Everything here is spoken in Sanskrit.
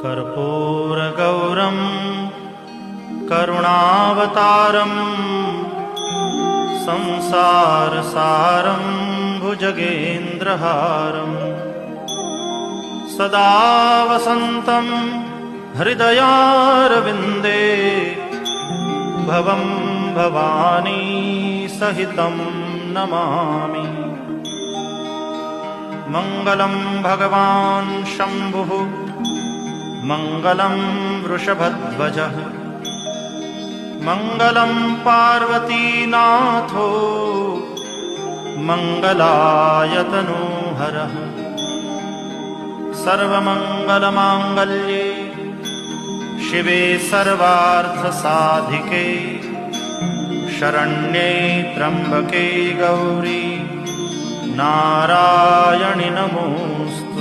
कर्पूरगौरं करुणावतारं संसारसारं भुजगेन्द्रहारं सदा वसन्तं हृदयारविन्दे भवं भवानी सहितं नमामि। मङ्गलं भगवान् शम्भुः मङ्गलं वृषभध्वजः मङ्गलं पार्वतीनाथो मङ्गलायतनोहरः। सर्वमङ्गलमाङ्गल्ये शिवे सर्वार्थसाधिके शरण्ये त्र्यम्बके गौरी नारायणि नमोस्तुते।